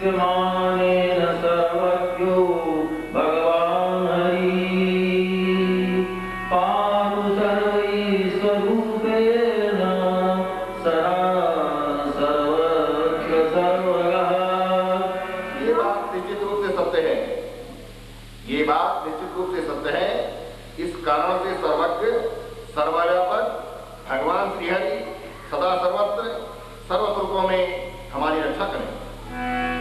विद्यमानेन सर्वज्ञो भगवान् हरिः पातु सर्वैश्वरूपेण सदा सर्वत्र सर्वगः। ये बात निश्चित रूप से सत्य है, ये बात निश्चित रूप से सत्य है। इस कारण से सर्वज्ञ सर्वव्यापक भगवान श्रीहरि सदा सर्वत्र सर्व स्वरूपों में हमारी रक्षा करें। Yeah.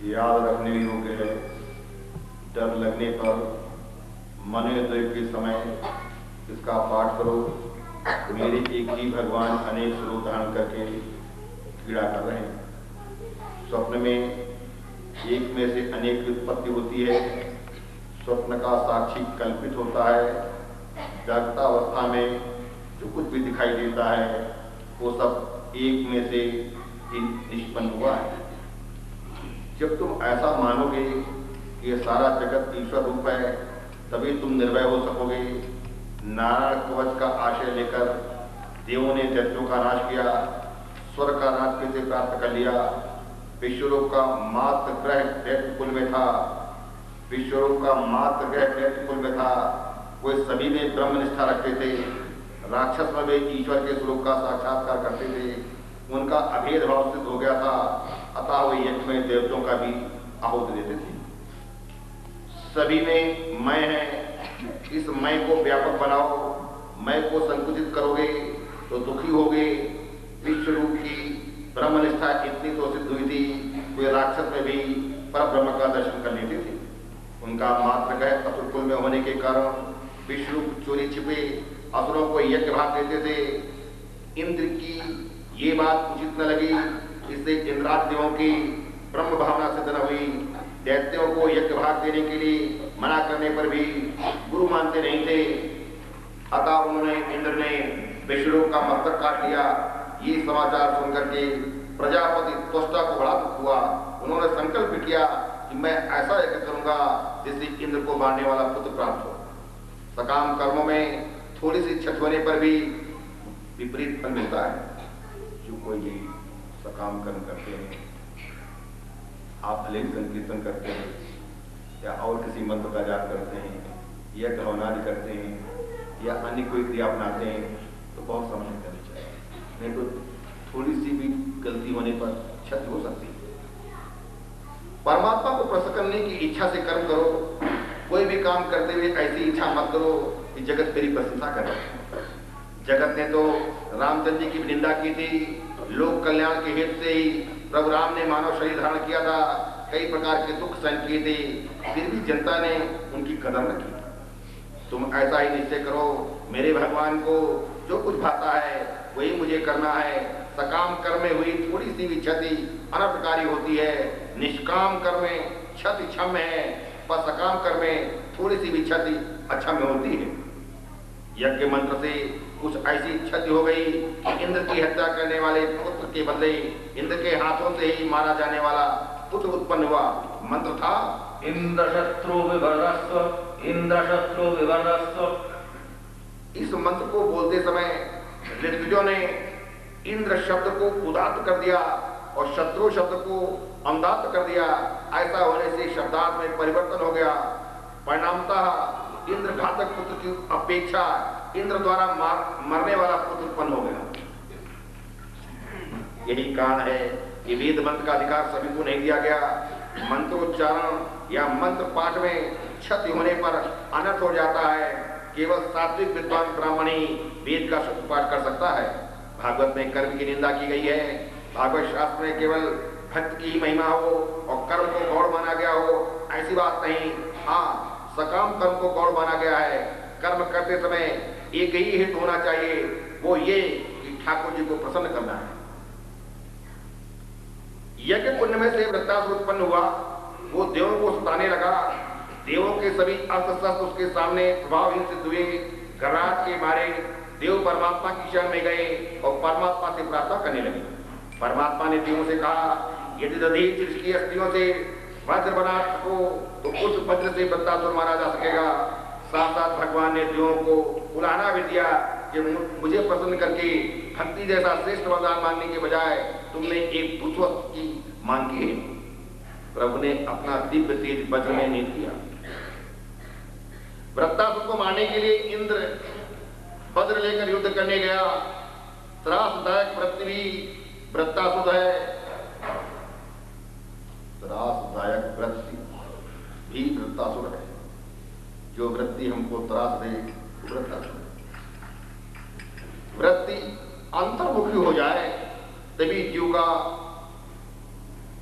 याद रखने योग्य है। डर लगने पर मनोदय के समय इसका पाठ करो। मेरे एक ही भगवान अनेक स्वरूप धारण करके क्रीड़ा कर रहे हैं। स्वप्न में एक में से अनेक उत्पत्ति होती है। स्वप्न का साक्षी कल्पित होता है। जागता अवस्था में जो कुछ भी दिखाई देता है वो सब एक में से ही निष्पन्न हुआ है। जब तुम ऐसा मानोगे कि ये सारा जगत ईश्वर रूप है, तभी तुम निर्भय हो सकोगे। नारायण कवच का आशय लेकर देवों ने दैत्यों का नाश किया, स्वर्ग का नाश कैसे प्राप्त कर लिया। विश्वरूप का मात्र ग्रह दैत्य कुल में था। विश्वरूप का मात्र ग्रह दैत्य कुल में था। वे सभी में ब्रह्मनिष्ठा रखते थे। राक्षस में वे ईश्वर के स्वरूप का साक्षात्कार करते थे। उनका अभेद भाव सिद्ध हो गया था। अतः वे यज्ञ में देवताओं का भी आहुति देते थे। सभी में मैं है। इस मैं को व्यापक बनाओ। मैं को संकुचित करोगे तो दुखी होगे। विश्व रूप की ब्रह्मनिष्ठा इतनी तो सिद्ध हुई थी, वे राक्षस में भी पर ब्रह्म का दर्शन कर लेते थे। उनका मात्र ग्रह असुर कुल में होने के कारण विश्व रूप चोरी छिपे असुरों को यज्ञ भाग देते थे। इंद्र की ये बात उचित न लगी, इससे इंद्रादि देवों की ब्रह्म भावना सिद्ध न हुई। दैत्यों को यज्ञ भाग देने के लिए मना करने पर भी गुरु मानते नहीं थे। अतः उन्होंने इंद्र ने विश्वरूप का मस्तक काट लिया। ये समाचार सुनकर के प्रजापति त्वष्टा को बड़ा दुख हुआ। उन्होंने संकल्प किया कि मैं ऐसा यज्ञ करूंगा जिससे इंद्र को मारने वाला पुत्र प्राप्त हो। सकाम कर्मों में थोड़ी सी क्षति होने पर भी विपरीत फल मिलता है। जो कोई भी सकाम कर्म करते हैं, आप भले संकीर्तन करते हैं या और किसी मंत्र का जाप करते हैं या हवनादि करते हैं या अन्य कोई क्रिया अपनाते हैं, तो बहुत समझ करनी चाहिए। नहीं तो थोड़ी सी भी गलती होने पर क्षति हो सकती है। परमात्मा को प्रसन्न करने की इच्छा से कर्म करो। कोई भी काम करते हुए ऐसी इच्छा मत करो कि जगत मेरी प्रशंसा करे। जगत ने तो रामचंद्र जी की निंदा की थी। लोक कल्याण के हेतु से ही प्रभु राम ने मानव शरीर धारण किया था। कई प्रकार के दुख सहन किए थे, फिर भी जनता ने उनकी कदर न की। तुम ऐसा ही निश्चय करो, मेरे भगवान को जो कुछ भाता है वही मुझे करना है। सकाम कर्म में हुई थोड़ी सी भी क्षति अनर्थकारी होती है। निष्काम कर्म में क्षति क्षम्य है, पर सकाम कर्म में थोड़ी सी भी क्षति अक्षम्य होती है। यज्ञ मंत्र से कुछ ऐसी क्षति हो गई कि इंद्र की हत्या करने वाले पुत्र के बदले इंद्र के हाथों से ही मारा जाने वाला पुत्र उत्पन्न हुआ। मंत्र था इंद्र शत्रु विभर्दस्व, इंद्र शत्रु विभर्दस्व। इस मंत्र को बोलते समय ऋत्विजों ने इंद्र शब्द को उदात्त कर दिया और शत्रु शब्द को अनुदात्त कर दिया। ऐसा होने से शब्दार्थ में परिवर्तन हो गया। परिणामतः इंद्र घातक पुत्र की अपेक्षा इंद्र द्वारा मरने वाला पुत्र उत्पन्न हो गया। यही कारण है कि वेद मंत्र का अधिकार सभी को नहीं दिया गया। मंत्रोच्चारण या मंत्र पाठ में क्षति होने पर अनर्थ हो जाता है। केवल सात्विक विद्वान ब्राह्मण ही वेद का शुद्ध पाठ कर सकता है। भागवत में कर्म की निंदा की गई है। भागवत शास्त्र में केवल भक्त की महिमा हो और कर्म को गौण माना गया हो, ऐसी बात नहीं। हाँ, सकाम कर्म को गौण माना गया है। कर्म करते समय एक ही हेतु होना चाहिए, वो ये कि ठाकुर जी को प्रसन्न करना है। यज्ञ पुण्य में से वृत्तासुर उत्पन्न हुआ। वो देवों को सताने लगा। देवों के सभी अस्त्र शस्त्र उसके सामने प्रभावहीन सिद्ध हुए। गर्राहट के मारे देव परमात्मा की शरण में गए और परमात्मा से प्रार्थना करने लगे। परमात्मा ने देवों से कहा, यदि दधीच इसकी अस्थियों से वज्र बना सको तो उस वज्र से वृत्तासुर मारा जा सकेगा। साथ साथ भगवान ने देवों को उलाहना भी दिया कि मुझे प्रसन्न करके भक्ति जैसा श्रेष्ठ वरदान मांगने के बजाय तुमने एक पुष्प की मांग की है। प्रभु ने अपना दिव्य तेज वज्र में नहीं दिया। वृत्तासुर को मारने के लिए इंद्र वज्र लेकर युद्ध करने गया। त्रासदायक वृत्ति भी वृत्तासुर है। त्रासदायक वृत्ति भी वृत्तासुर है। जो वृत्ति हमको त्रास दे वृत्तासुर। वृत्ति अंतर्मुखी हो जाए तभी जीव का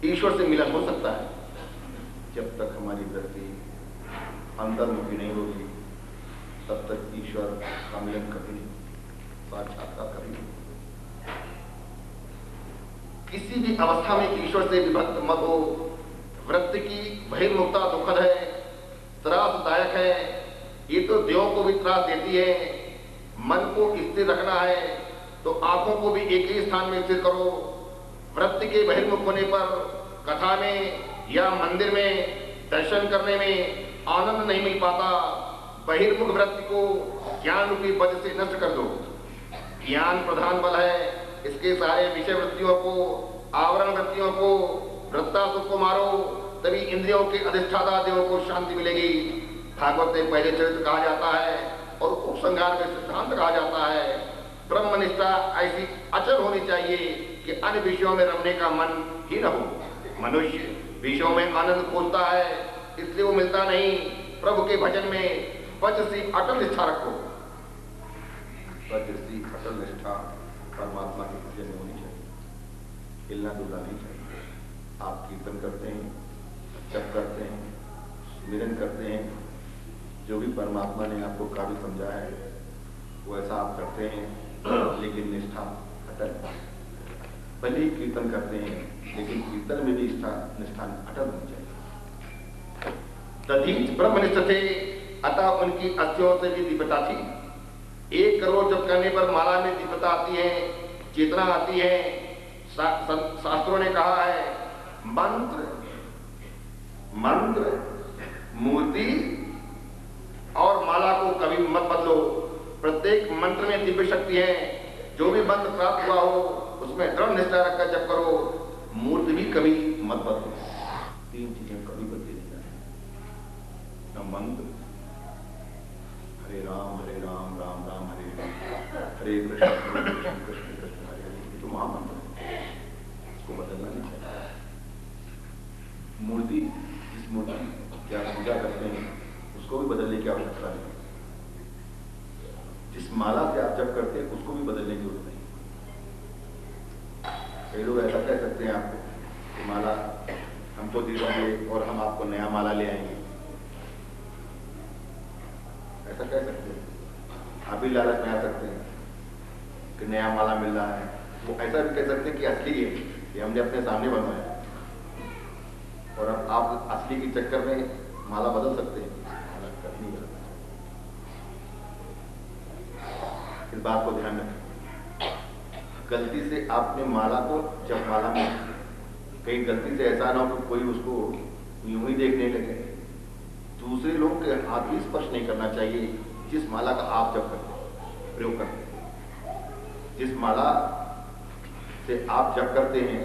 ईश्वर से मिलन हो सकता है। जब तक हमारी वृत्ति अंतर्मुखी नहीं होगी तब तक ईश्वर का मिलन कभी नहीं, साक्षात्कार कभी नहीं। किसी भी अवस्था में ईश्वर से विभक्त मत हो। वृत्ति की बहिर्मुखता दुखद है, त्रासदायक है, ये तो देहों को भी त्रास देती है। मन को स्थिर रखना है तो आंखों को भी एक ही स्थान में स्थिर करो। वृत्ति के बहिर्मुख होने पर कथा में या मंदिर में दर्शन करने में आनंद नहीं मिल पाता। बहिर्मुख वृत्ति को ज्ञान रूपी बल से नष्ट कर दो। ज्ञान प्रधान बल है, इसके सारे विषय वृत्तियों को, आवरण वृत्तियों को, वृत्तासुर को मारो, तभी इंद्रियों के अधिष्ठाता देवों को शांति मिलेगी। भागवत में पहले चरित्र कहा जाता है और उपसंहार में सिद्धांत कहा जाता है। ब्रह्मनिष्ठा ऐसी अचल होनी चाहिए कि अन्य विषयों में रमने का मन ही न हो। मनुष्य विषयों में आनंद खोजता है, इसलिए वो मिलता नहीं। प्रभु के भजन में वज्र सी अटल निष्ठा रखो। वज्र सी अटल निष्ठा परमात्मा के भजन में होनी चाहिए, हिलना डुलना नहीं चाहिए। आप कीर्तन करते हैं, जप करते हैं, स्मरण करते हैं, जो भी परमात्मा ने आपको काबिल समझा है वो ऐसा आप करते हैं, लेकिन निष्ठा अटल। भले ही कीर्तन करते हैं लेकिन कीर्तन में भी निष्ठा अटल होनी चाहिए। दधीच ब्रह्मनिष्ठ थे, अतः उनकी अस्थियों से भी दिव्यता थी। 1 करोड़ जप करने पर माला में दिव्यता आती है, चेतना आती है। शास्त्रों ने कहा है मंत्र, मूर्ति और माला को कभी मत बदलो। प्रत्येक मंत्र में दिव्य शक्ति है। जो भी मंत्र प्राप्त हुआ हो उसमें दृढ़ निष्ठा रखकर जप करो। मूर्ति भी कभी मत बदलो। 3 चीजें कभी बदली नहीं जाए। न मंत्र, हरे राम राम राम हरे हरे कृष्ण कृष्ण कृष्ण हरे हरे, ये तो महामंत्र है, इसको बदलना नहीं चाहिए। मूर्ति, जिस मूर्ति की आप पूजा करते हैं उसको भी बदलने की आवश्यकता नहीं। जिस माला से आप जप करते हैं उसको भी बदलने की जरूरत नहीं। कई लोग ऐसा कह सकते हैं आपको कि माला हमको दे दीजिए और हम आपको नया माला ले आएंगे, ऐसा कह सकते हैं। आप भी लालच में आ सकते हैं कि नया माला मिल रहा है। वो ऐसा भी कह सकते हैं कि असली है, ये हमने अपने सामने बनवाया और अब आप असली के चक्कर में माला बदल सकते हैं। इस बात को ध्यान रखें। गलती से आपने माला को, जब माला में कहीं गलती से ऐसा ना हो कि कोई उसको यूं ही देखने लगे। दूसरे लोग के हाथ भी स्पर्श नहीं करना चाहिए जिस माला का आप जप करते हैं, प्रयोग करते हैं। जिस माला से आप जप करते हैं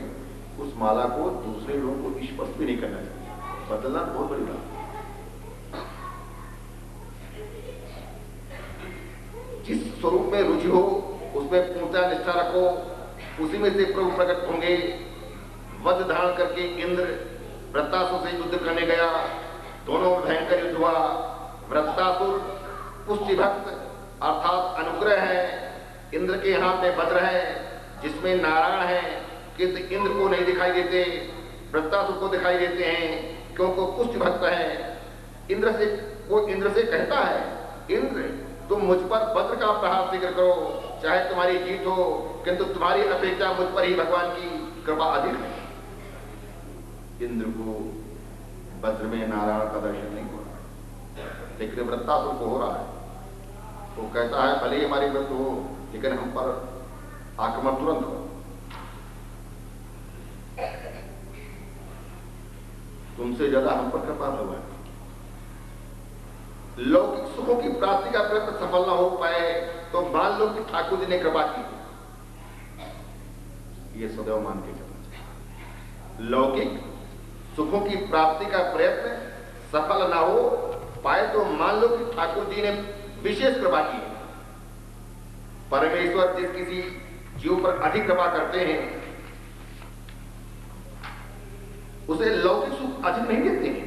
उस माला को दूसरे लोगों को स्पर्श भी नहीं करना चाहिए। बदलना बहुत बड़ी बात। जिस स्वरूप में रुचि हो उसमें पूर्णता निष्ठा रखो, उसी में से प्रभु प्रकट होंगे। वज्र धारण करके इंद्र वृत्तासुर से युद्ध करने गया। दोनों भयंकर युद्ध हुआ। वृत्तासुर पुष्टि भक्त अर्थात अनुग्रह है। इंद्र के हाथ में वज्र है जिसमें नारायण है, किंतु इंद्र को नहीं दिखाई देते, वृत्तासुर को दिखाई देते हैं क्योंकि पुष्टि भक्त है। इंद्र से कहता है, इंद्र तुम मुझ पर वज्र का प्रहार शीघ्र करो, चाहे तुम्हारी जीत हो, किंतु तुम्हारी अपेक्षा मुझ पर ही भगवान की कृपा अधिक है। इंद्र को वज्र में नारायण का दर्शन नहीं हो रहा, लेकिन वृत्तासुर को हो रहा है। वो कहता है भले ही हमारी मृत्यु हो लेकिन हम पर आक्रमण तुरंत हो। तुमसे ज्यादा हम पर कृपा हुआ है। लौकिक सुखों की प्राप्ति का प्रयत्न सफल न हो पाए तो मान लो कि ठाकुर जी ने कृपा की। ये सदैव मान के चलना चाहिए। लौकिक सुखों की प्राप्ति का प्रयत्न सफल न हो पाए तो मान लो कि ठाकुर जी ने विशेष कृपा की। परमेश्वर जिस किसी जीव पर अधिक कृपा करते हैं उसे लौकिक सुख अधिक नहीं देते हैं।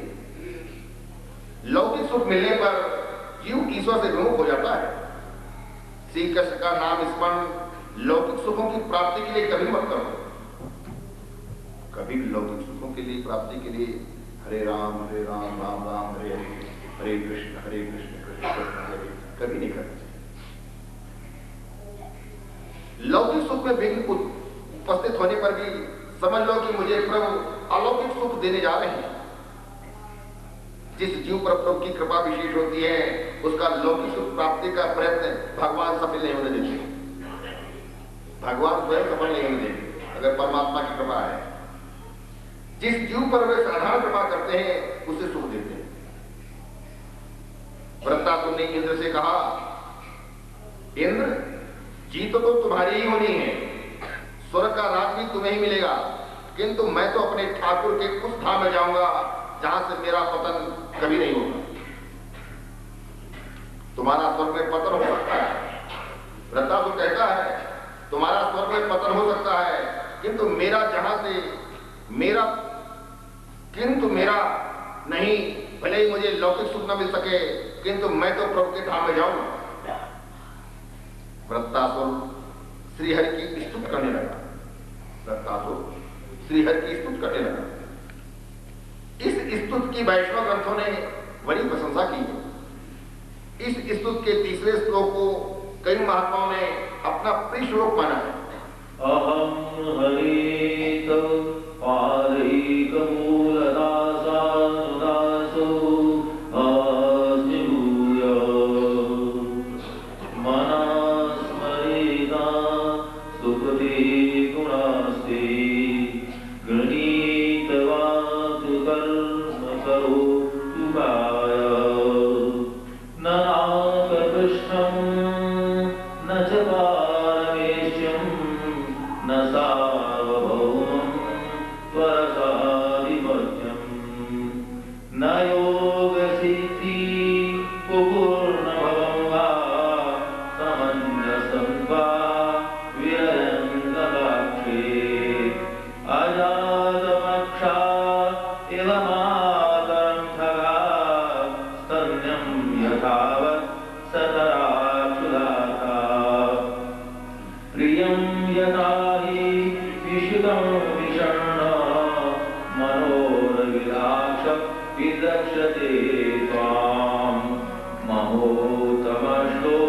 लौकिक सुख मिलने पर जीव ईश्वर से विमुख हो जाता है। श्री कृष्ण का नाम स्मरण लौकिक सुखों की प्राप्ति के लिए कभी मत करो। कभी लौकिक सुखों के लिए प्राप्ति के लिए हरे राम राम राम हरे हरे, हरे कृष्ण कृष्ण कृष्ण हरे हरे कभी नहीं करना चाहिए। लौकिक सुख में विघ्न उपस्थित होने पर भी समझ लो कि मुझे प्रभु अलौकिक सुख देने जा रहे हैं। जिस जीव पर प्रभु की कृपा विशेष होती है उसका लौकिक सुख प्राप्ति का प्रयत्न भगवान सफल नहीं होने देते। भगवान स्वयं सफल नहीं होने देते अगर परमात्मा की कृपा है। जिस जीव पर वे साधारण कृपा करते हैं उसे सुख देते हैं। वृत्तासुर ने इंद्र से कहा, इंद्र जीत तो तुम्हारी ही होनी है, स्वर्ग का राज भी तुम्हें ही मिलेगा, किंतु मैं तो अपने ठाकुर के उस धाम में जाऊंगा जहां से मेरा पतन कभी नहीं होगा। तुम्हारा स्वर्ग में पतन हो सकता है, वृत्तासुर कहता है तुम्हारा स्वर्ग में पतन हो सकता है, किंतु मेरा जहां से मेरा नहीं। भले ही मुझे लौकिक सुख न मिल सके किंतु मैं तो प्रभु के धाम में जाऊंगा। वृत्तासुर श्रीहरि की स्तुति करने लगा। वृत्तासुर श्रीहरि की स्तुति करने लगा। इस स्तुति की वैष्णव ग्रंथों ने बड़ी प्रशंसा की है। इस स्तुति के तीसरे श्लोक को कई महात्माओं ने अपना प्रिय श्लोक माना है। अहम हरित पारैक मूलदासा दासो आस्तिभूय मनस्मरिता सुकृति गुणास्ति गृहीत्वा तु कर्म करोतु काय न नाककृष्णं न च पारमेश्यं न सार्वभौमं त्वरसाधिपत्यं न योगसिद्धि पूर्णभवं वा समञ्जसं वा विरजन्तदाक्षे अजातमक्षा इव मातरं ठगा स्तन्यं यथावत् सतराक्षुदाथा प्रियं यथा हि विशुद्धं विषण्ण मनोरविलाक्ष विद्रक्ष्यते त्वां महोत्तमश्लो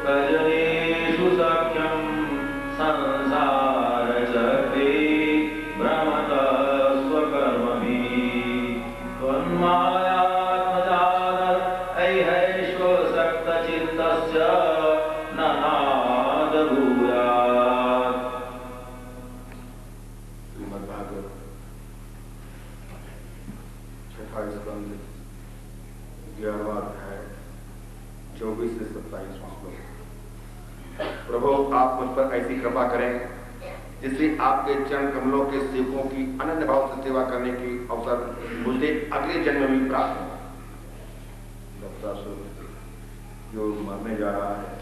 कजनेषु सख्यं संसारचक्रे भ्रमत स्वकर्मभिः त्वन्मायात्मजात ऐहैश्वसक्तचित्तस्य न नादभूयात्। श्रीमद्भागवत छठा स्कंद 11वां अध्याय 24 से 27 श्लोक। प्रभु आप मुझ पर ऐसी कृपा करें जिससे आपके चरण कमलों के सेवकों की अनन्य भाव से सेवा करने की अवसर मुझे अगले जन्म में भी प्राप्त हो। वृत्तासुर जो मरने जा रहा है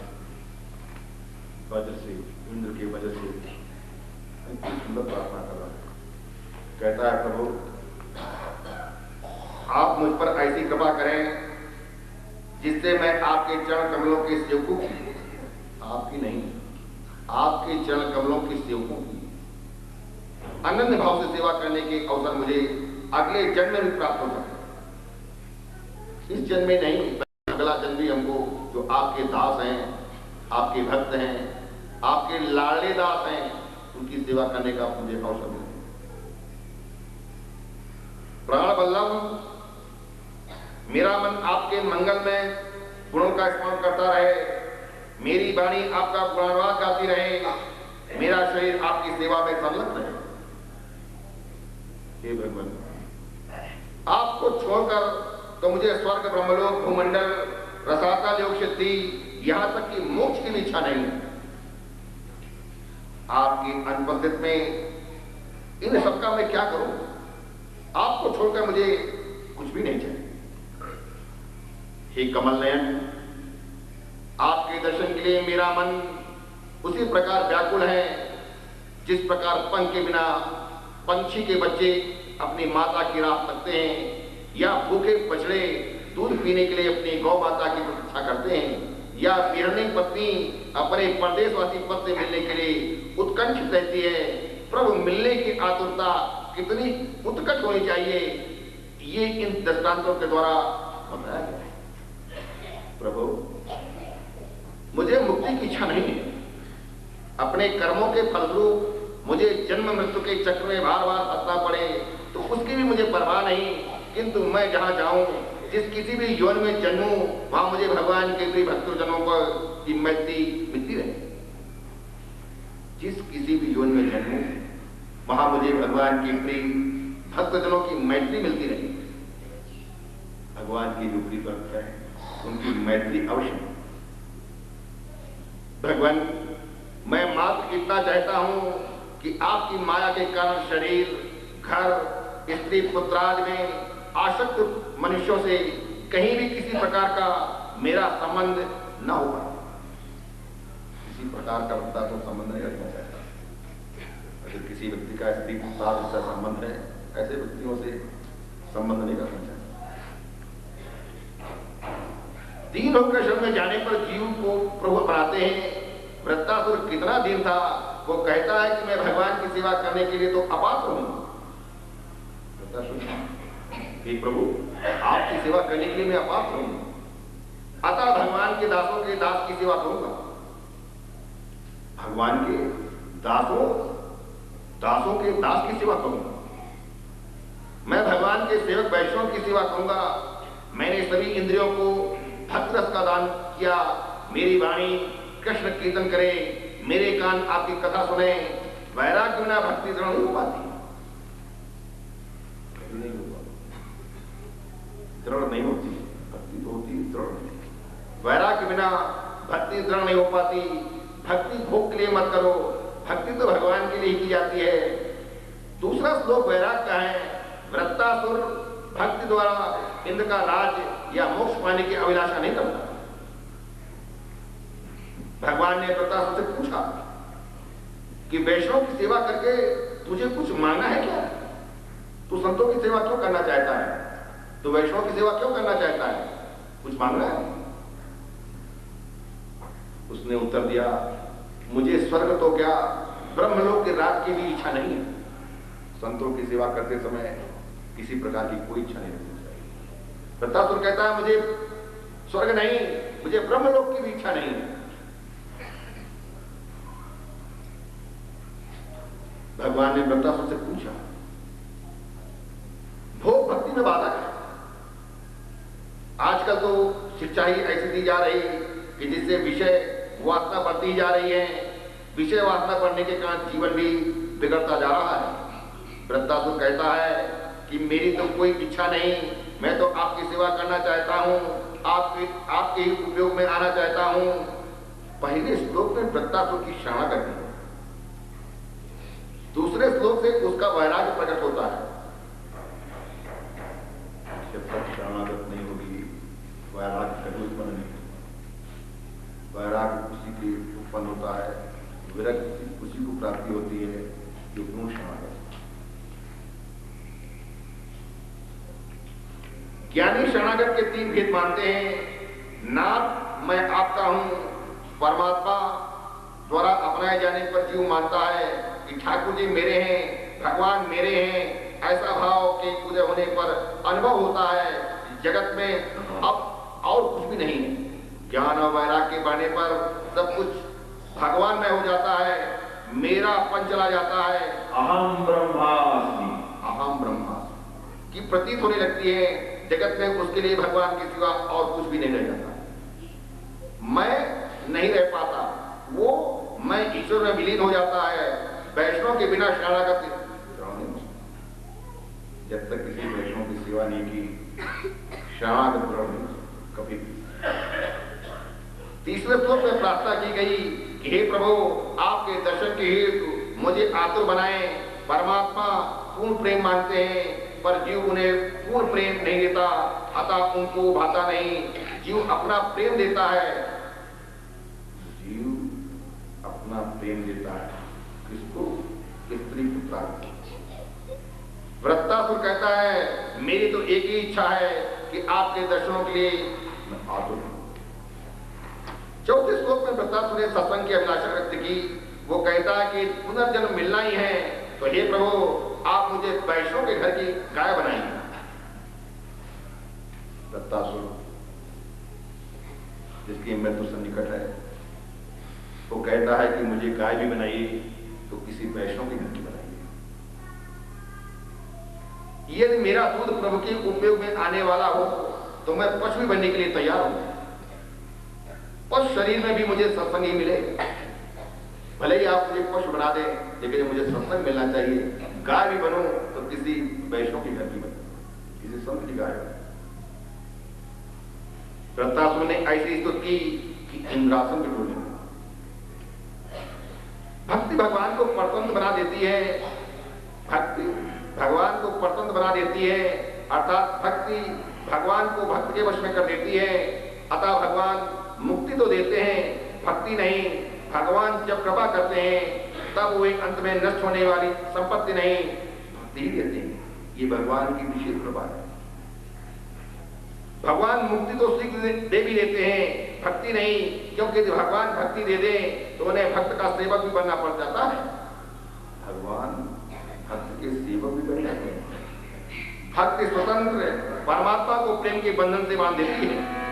वज्र से, इंद्र की वजह से सुंदर प्रार्थना कर रहा है। कहता है प्रभु आप मुझ पर ऐसी कृपा करें जिससे मैं आपके चरण कमलों के सेवकों की, आपकी नहीं, आपके चरण कमलों के सेवकों की अनन्य भाव से सेवा करने के अवसर मुझे अगले जन्म में भी प्राप्त हो सके। इस जन्म में नहीं, अगला जन्म भी हमको जो आपके दास हैं, आपके भक्त हैं, आपके लाडले दास हैं, उनकी सेवा करने का मुझे अवसर मिले। प्राण वल्लभ मेरा मन आपके मंगल में गुणों का स्मरण करता रहे, मेरी वाणी आपका गुणानुवाद गाती रहे, मेरा शरीर आपकी सेवा में संलग्न रहे। हे भगवान आपको छोड़कर तो मुझे स्वर्ग ब्रह्मलोक भूमंडल रसातल योग सिद्धि यहां तक कि मोक्ष की भी इच्छा नहीं है। आपकी अनुपस्थित में इन सबका मैं क्या करूं? आपको छोड़कर मुझे कुछ भी नहीं चाहिए। हे कमल नयन आपके दर्शन के लिए मेरा मन उसी प्रकार व्याकुल है जिस प्रकार पंख के बिना पंछी के बच्चे अपनी माता की राह तकते हैं, या भूखे बछड़े दूध पीने के लिए अपनी गौ माता की प्रतीक्षा करते हैं, या बिरहनी पत्नी अपने परदेशवासी पति से मिलने के लिए उत्कंठित रहती है। प्रभु मिलने की आतुरता कितनी उत्कट होनी चाहिए ये इन दृष्टांतों के द्वारा बताया गया है। प्रभु, मुझे मुक्ति की इच्छा नहीं है। अपने कर्मों के फलस्वरूप मुझे जन्म मृत्यु के चक्र में बार बार फंसना पड़े तो उसकी भी मुझे परवाह नहीं, किंतु मैं जहां जाऊं, जिस किसी भी यौन में जन्मूं, वहां मुझे भगवान के प्रिय भक्तजनों की मैत्री मिलती रहे। जिस किसी भी यौन में जन्मूं, वहां मुझे भगवान के प्रिय भक्तजनों की मैत्री मिलती रहे। भगवान की जो प्रिय भक्त है उनकी मैत्री अवश्य। भगवान, मैं मात्र इतना चाहता हूं कि आपकी माया के कारण शरीर, घर, स्त्री, पुत्रादि में आसक्त मनुष्यों से कहीं भी किसी प्रकार का मेरा संबंध न हो पाए। किसी प्रकार का भक्ता तो संबंध नहीं रखना चाहता। अगर किसी व्यक्ति का स्त्री पुत्रादि से संबंध है, ऐसे व्यक्तियों से संबंध नहीं रखना चाहता। दीन होकर शरण में जाने पर जीव को प्रभु बनाते हैं। वृत्तासुर कितना दीन था, वो कहता है कि मैं भगवान की सेवा करने के लिए तो अपात्र हूं। हे प्रभु, आपकी सेवा करने के लिए मैं अपात्र हूं, अतः भगवान के दासों के दास की सेवा करूंगा। भगवान के दासों के दास की सेवा करूंगा। मैं भगवान के सेवक वैष्णव की सेवा करूंगा। मैंने सभी इंद्रियों को भक्त रस का दान किया। मेरी वाणी कृष्ण कीर्तन करे, मेरे कान आपकी कथा सुने। वैराग्य बिना भक्ति दृढ़ नहीं हो पाती। दृढ़ नहीं होती, भक्ति तो होती, दृढ़ नहीं। वैराग्य बिना भक्ति दृढ़ नहीं हो पाती। भक्ति भोग के लिए मत करो, भक्ति तो भगवान के लिए ही की जाती है। दूसरा श्लोक वैराग्य का है। वृत्तासुर भक्ति द्वारा इंद्र का राज या मोक्ष पाने की अभिलाषा नहीं करता। भगवान ने वृत्तासुर से पूछा कि वैष्णव की सेवा करके तुझे कुछ मांगा है क्या? तू संतों की सेवा क्यों करना चाहता है? तो वैष्णव की सेवा क्यों करना चाहता है? कुछ मांग रहा है? उसने उत्तर दिया, मुझे स्वर्ग तो क्या, ब्रह्मलोक के राज की भी इच्छा नहीं है। संतों की सेवा करते समय किसी प्रकार की कोई इच्छा नहीं रखनी चाहिए। वृत्तासुर कहता है, मुझे स्वर्ग नहीं, मुझे ब्रह्मलोक की भी इच्छा नहीं है। भगवान ने वृत्तासुर से पूछा, भोग भक्ति में बाधक है। आजकल तो शिक्षा ही ऐसी दी जा रही कि जिससे विषय वासना बढ़ती जा रही है। विषय वासना बढ़ने के कारण जीवन भी बिगड़ता जा रहा है। वृत्तासुर कहता है कि मेरी तो कोई इच्छा नहीं, मैं तो आपकी सेवा करना चाहता हूं, आपके ही उपयोग में आना चाहता हूं। पहले श्लोक में वृत्तासुर की शरणागति है, दूसरे श्लोक से उसका वैराग्य प्रकट होता है। जब तक शरणागत नहीं होगी, वैराग्य कभी उत्पन्न नहीं होगा। वैराग्य उसी के उत्पन्न होता है, विरक्त उसी को प्राप्ति होती है जो पूर्ण शरणागत। ज्ञानी शरणागत के तीन भेद मानते हैं। नाथ मैं आपका हूं, परमात्मा द्वारा अपनाए जाने पर जीव मानता है कि ठाकुर जी मेरे हैं, भगवान मेरे हैं। ऐसा भाव के पूरे होने पर अनुभव होता है जगत में अब और कुछ भी नहीं है। ज्ञान और वैराग्य के बढ़ने पर सब कुछ भगवान में हो जाता है, मेरापन चला जाता है। अहम ब्रह्मास्मि, अहम ब्रह्मास्मि की प्रतीत होने लगती है। जगत में उसके लिए भगवान के सिवा और कुछ भी नहीं रह जाता। मैं नहीं रह पाता, वो मैं ईश्वर में विलीन हो जाता है। वैष्णव के बिना शरणागत जब तक किसी वैष्णव की सेवा नहीं की, शरणागत कभी। तीसरे श्लोक में प्रार्थना की गई कि हे प्रभु, आपके दर्शन के हेतु मुझे आतुर बनाएं। परमात्मा पूर्ण प्रेम मांगते हैं, पर जीव उन्हें पूर्ण प्रेम नहीं देता, अतः उनको भाता नहीं। जीव अपना प्रेम देता है, जीव अपना प्रेम देता है। किसको? स्त्री पुत्र। वृत्तासुर कहता है, मेरी तो एक ही इच्छा है कि आपके दर्शनों के लिए मैं आतुर हूं। चौथे श्लोक में वृत्तासुर ने सत्संग की अभिलाषा व्यक्त की। वो कहता है कि पुनर्जन्म मिलना ही है, तो हे प्रभु, आप मुझे वैष्णव के घर की गाय बनाइए। के मृत्यु सन्निकट है। वो कहता है कि मुझे गाय भी बनाइए तो किसी वैष्णव के घर की बनाइए। यदि मेरा दूध प्रभु के उपयोग में आने वाला हो तो मैं पशु भी बनने के लिए तैयार हूं। पशु शरीर में भी मुझे सत्संग ही मिले। भले ही आप मुझे पशु बना दें, लेकिन मुझे सत्संग मिलना चाहिए। गाय भी बनूं तो किसी वैष्णव के घर की बनूं, किसी संत की गाय बनूं। वृत्तासुर ने ऐसी स्तुति की कि इंद्रासन भी डोले। भक्ति भगवान को परतंत्र बना देती है। भक्ति भगवान को परतंत्र बना देती है, अर्थात भक्ति भगवान को भक्त के वश में कर देती है। अतः भगवान मुक्ति तो देते हैं, भक्ति नहीं। भगवान जब कृपा करते हैं तब वे अंत में नष्ट होने वाली संपत्ति नहीं, भक्ति ही देते हैं। ये भगवान की विशेष कृपा है। भगवान मुक्ति तो शीघ्र दे भी देते हैं, भक्ति नहीं, क्योंकि यदि भगवान भक्ति दे दे तो उन्हें भक्त का सेवक भी बनना पड़ जाता है। भगवान भक्त के सेवक भी बन जाते हैं। भक्ति स्वतंत्र परमात्मा को प्रेम के बंधन से बांध देती है।